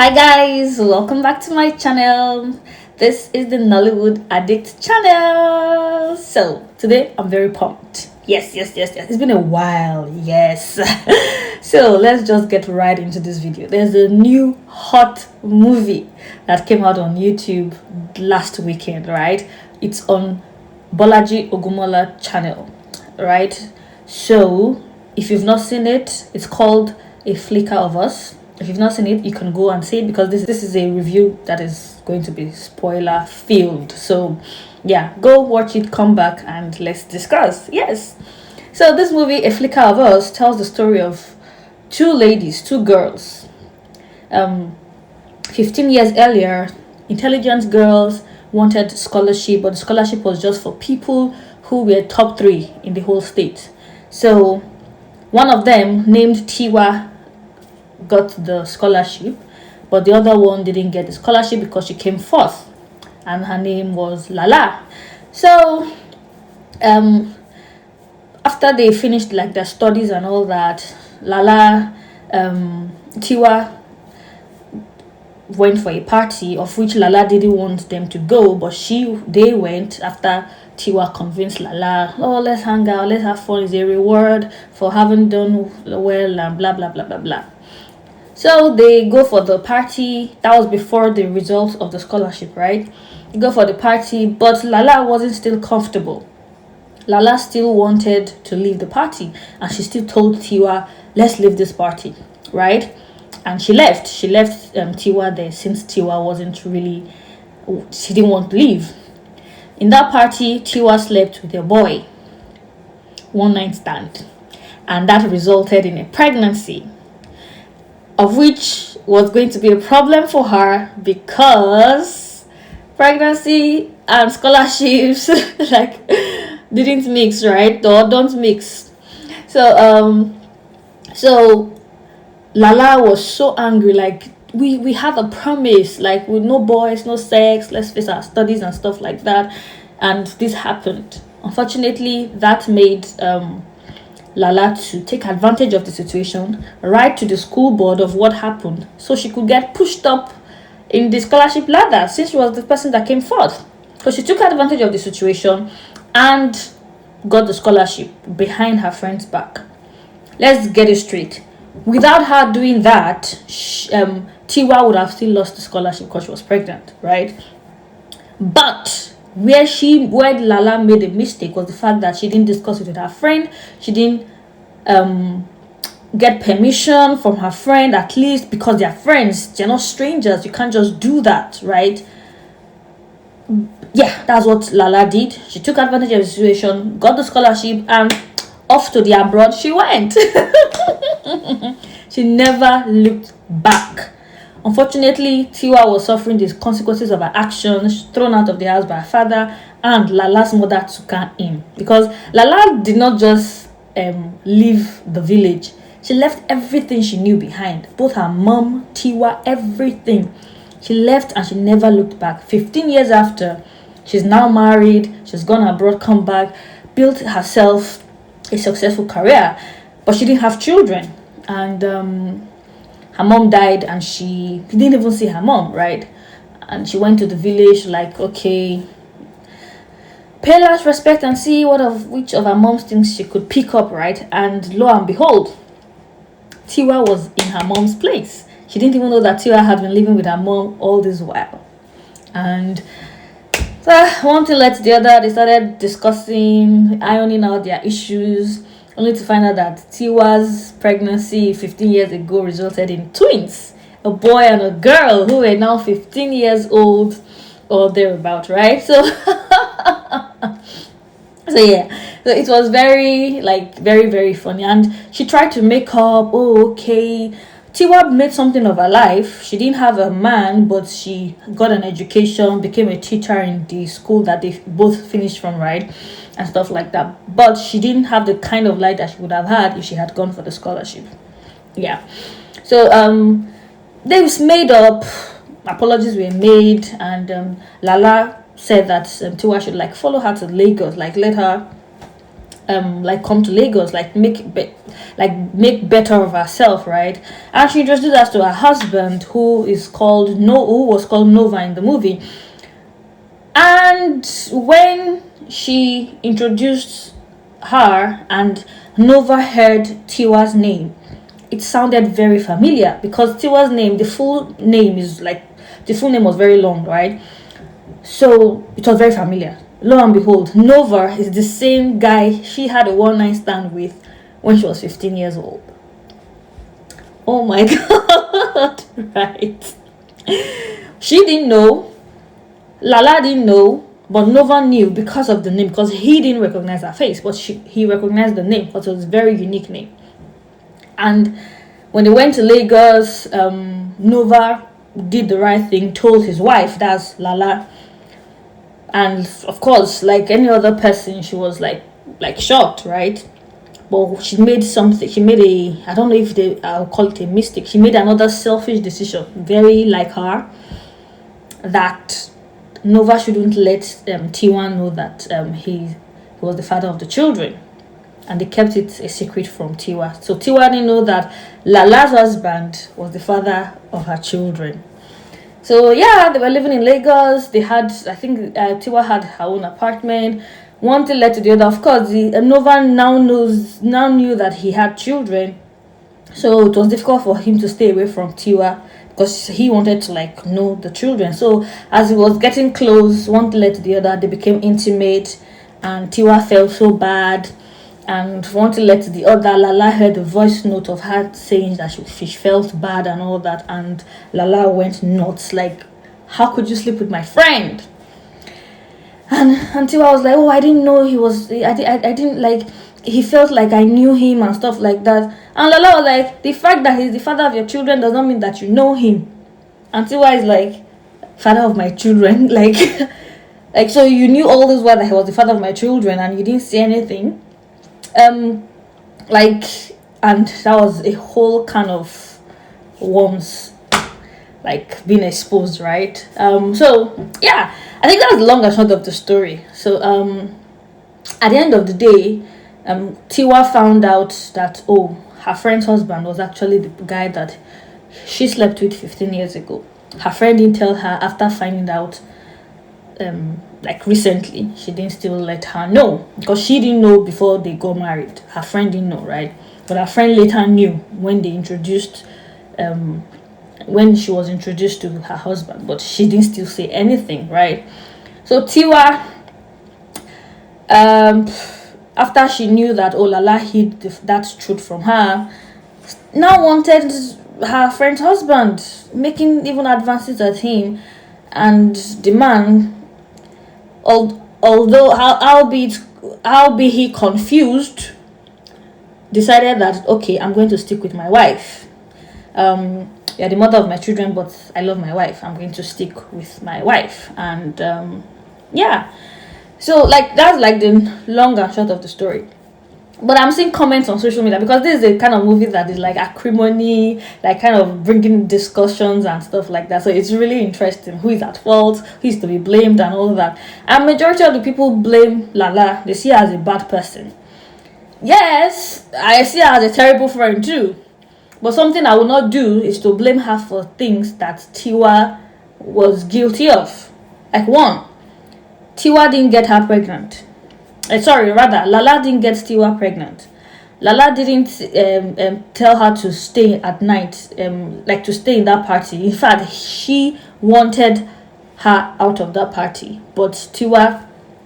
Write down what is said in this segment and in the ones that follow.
Hi guys, welcome back to my channel. This is the Nollywood Addict channel. So today I'm very pumped. Yes. It's been a while. Yes. So let's just get right into this video. There's a new hot movie that came out on YouTube last weekend, right? It's on Bolaji Ogumola channel, right? So if you've not seen it, it's called A Flicker of Us. If you've not seen it, you can go and see it because this is a review that is going to be spoiler filled. So yeah, go watch it, come back and let's discuss. Yes. So this movie, A Flicker of Us, tells the story of two girls. 15 years earlier, intelligent girls wanted scholarship, but the scholarship was just for people who were top 3 in the whole state. So one of them, named Tiwa, got the scholarship, but the other one didn't get the scholarship because she came fourth, and her name was Lala. So after they finished like their studies and all that, Tiwa went for a party of which Lala didn't want them to go, but they went after Tiwa convinced Lala, oh, let's hang out, let's have fun, it's a reward for having done well and blah blah blah blah blah. So they go for the party. That was before the results of the scholarship, right? They go for the party, but Lala wasn't still comfortable. Lala still wanted to leave the party, and she still told Tiwa, let's leave this party, right? And she left Tiwa there, since Tiwa wasn't really, she didn't want to leave. In that party, Tiwa slept with a boy, one night stand, and that resulted in a pregnancy, of which was going to be a problem for her because pregnancy and scholarships like didn't mix, right? Or don't mix. So Lala was so angry, like we had a promise, like with no boys, no sex, let's face our studies and stuff like that, and this happened. Unfortunately, that made Lala to take advantage of the situation, write to the school board of what happened so she could get pushed up in the scholarship ladder, since she was the person that came forth. So she took advantage of the situation and got the scholarship behind her friend's back. Let's get it straight. Without her doing that, Tiwa would have still lost the scholarship because she was pregnant, right? But where Lala made a mistake was the fact that she didn't discuss it with her friend. She didn't get permission from her friend, at least, because they're friends, they're not strangers. You can't just do that, right? Yeah, that's what Lala did. She took advantage of the situation, got the scholarship, and off to the abroad she went. She never looked back. Unfortunately, Tiwa was suffering the consequences of her actions, thrown out of the house by her father, and Lala's mother took her in. Because Lala did not just leave the village. She left everything she knew behind. Both her mom, Tiwa, everything. She left and she never looked back. 15 years after, she's now married, she's gone abroad, come back, built herself a successful career, but she didn't have children. And her mom died, and she didn't even see her mom, right? And she went to the village like, okay, pay last respect and see which of her mom's things she could pick up, right? And lo and behold, Tiwa was in her mom's place. She didn't even know that Tiwa had been living with her mom all this while. And so one thing led to the other. They started discussing, ironing out their issues, only to find out that Tiwa's pregnancy 15 years ago resulted in twins, a boy and a girl, who were now 15 years old or thereabout, right? So so it was very very funny, and she tried to make up, oh, okay, Tiwa made something of her life. She didn't have a man, but she got an education, became a teacher in the school that they both finished from, right? And stuff like that. But she didn't have the kind of life that she would have had if she had gone for the scholarship. Yeah. So they was made up, apologies were made, and Lala said that Tiwa should like follow her to Lagos, like let her like come to Lagos, like make better of herself, right? And she introduced us to her husband, who was called Nova in the movie. And when she introduced her and Nova heard Tiwa's name, it sounded very familiar, because Tiwa's name, the full name was very long, right? So it was very familiar. Lo and behold, Nova is the same guy she had a one-night stand with when she was 15 years old. Oh my god, right? She didn't know, Lala didn't know, but Nova knew because of the name, because he didn't recognize her face, but he recognized the name because it was a very unique name. And when they went to Lagos, Nova did the right thing, told his wife, that's Lala. And of course, like any other person, she was like shocked, right? But she made I don't know if I'll call it a mistake. She made another selfish decision, very like her, that Nova shouldn't let Tiwa know that he was the father of the children. And they kept it a secret from Tiwa. So Tiwa didn't know that Lala's husband was the father of her children. So yeah, they were living in Lagos. They had, I think, Tiwa had her own apartment. One thing led to the other. Of course, Nova now knew that he had children. So it was difficult for him to stay away from Tiwa, because he wanted to know the children. So as he was getting close, one thing led to the other. They became intimate, and Tiwa felt so bad. And one thing led to the other. Lala heard a voice note of her saying that she felt bad and all that, and Lala went nuts, like, how could you sleep with my friend? And Tiwa was like, oh, I didn't know he was, I didn't he felt like I knew him and stuff like that. And Lala was like, the fact that he's the father of your children does not mean that you know him. And Tiwa is like, father of my children? So you knew all this while that he was the father of my children and you didn't say anything? And that was a whole kind of worms being exposed, right? So yeah, I think that's the long and short of the story. So at the end of the day, Tiwa found out that her friend's husband was actually the guy that she slept with 15 years ago. Her friend didn't tell her. After finding out recently, she didn't still let her know, because she didn't know before they got married. Her friend didn't know, right? But her friend later knew when when she was introduced to her husband, but she didn't still say anything, right? So Tiwa, after she knew that Lala hid that truth from her, now wanted her friend's husband, making even advances at him. And the man, although albeit he confused, decided that, okay, I'm going to stick with my wife. You're the mother of my children, but I love my wife. I'm going to stick with my wife. And yeah, so that's the long and short of the story. But I'm seeing comments on social media, because this is a kind of movie that is acrimony, kind of bringing discussions and stuff like that. So it's really interesting. Who is at fault? Who is to be blamed and all that. And majority of the people blame Lala. They see her as a bad person. Yes, I see her as a terrible friend too. But something I will not do is to blame her for things that Tiwa was guilty of. One, Tiwa didn't get her pregnant. Lala didn't get Tiwa pregnant. Lala didn't tell her to stay at night, to stay in that party. In fact, she wanted her out of that party, but Tiwa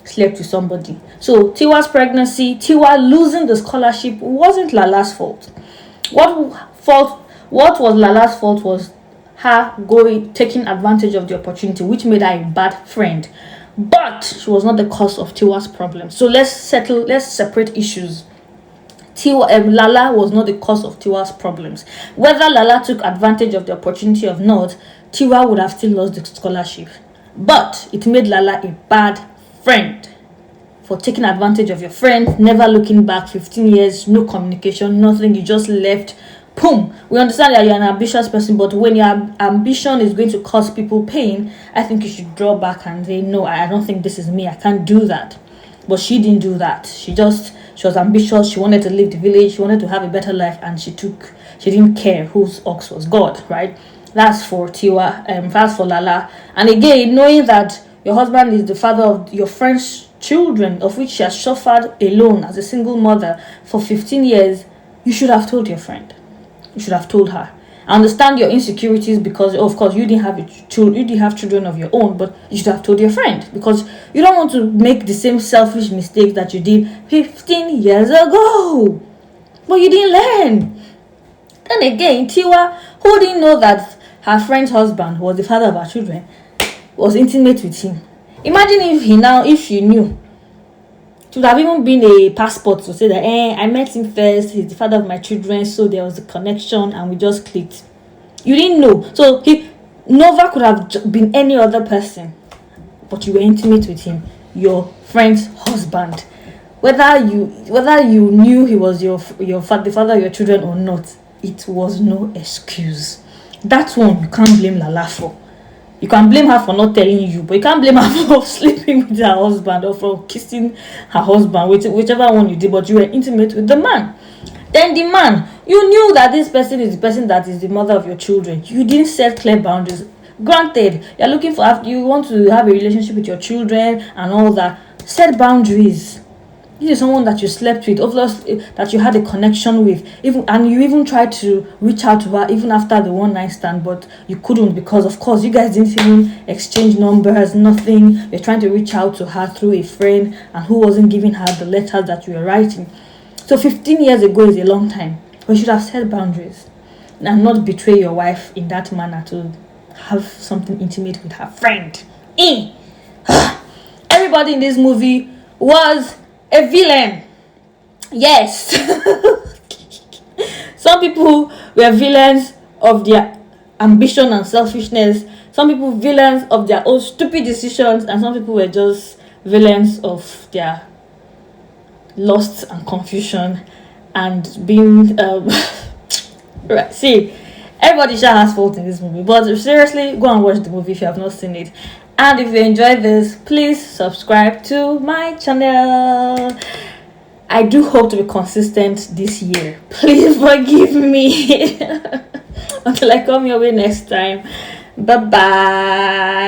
slept with somebody. So Tiwa's pregnancy, Tiwa losing the scholarship wasn't Lala's fault. What was Lala's fault was her taking advantage of the opportunity, which made her a bad friend. But she was not the cause of Tiwa's problem. So let's separate issues. Lala was not the cause of Tiwa's problems. Whether Lala took advantage of the opportunity or not, Tiwa would have still lost the scholarship. But it made Lala a bad friend for taking advantage of your friend, never looking back, 15 years, no communication, nothing, you just left. Boom. We understand that you're an ambitious person, but when your ambition is going to cause people pain, I think you should draw back and say, no, I don't think this is me, I can't do that. But she didn't do that. She She was ambitious. She wanted to leave the village. She wanted to have a better life, and she didn't care whose ox was God, right? That's for Tiwa. That's for Lala. And again, knowing that your husband is the father of your friend's children, of which she has suffered alone as a single mother for 15 years, you should have told your friend. You should have told her. I understand your insecurities because, of course, you didn't have children of your own, but you should have told your friend because you don't want to make the same selfish mistakes that you did 15 years ago. But you didn't learn. Then again, Tiwa, who didn't know that her friend's husband was the father of her children, was intimate with him. Imagine if she knew. It would have even been a passport to say that, I met him first, he's the father of my children, so there was a connection and we just clicked. You didn't know. So Nova could have been any other person, but you were intimate with him, your friend's husband. Whether you knew he was the father of your children or not, it was no excuse. That one you can't blame Lala for. You can blame her for not telling you, but you can't blame her for sleeping with her husband or for kissing her husband, whichever one you did, but you were intimate with the man. Then the man, you knew that this person is the person that is the mother of your children. You didn't set clear boundaries. Granted, you want to have a relationship with your children and all that. Set boundaries. This is someone that you slept with, obviously that you had a connection with, and you even tried to reach out to her even after the one night stand, but you couldn't because, of course, you guys didn't even exchange numbers, nothing. You're trying to reach out to her through a friend, and who wasn't giving her the letters that you were writing. So 15 years ago is a long time, but you should have set boundaries and not betray your wife in that manner to have something intimate with her friend. Everybody in this movie was a villain. Yes. Some people were villains of their ambition and selfishness. Some people villains of their own stupid decisions, and some people were just villains of their lust and confusion and being right. See, everybody sure has fault in this movie, but seriously, go and watch the movie if you have not seen it. And if you enjoyed this, please subscribe to my channel. I do hope to be consistent this year. Please forgive me. Until I come your way next time. Bye-bye.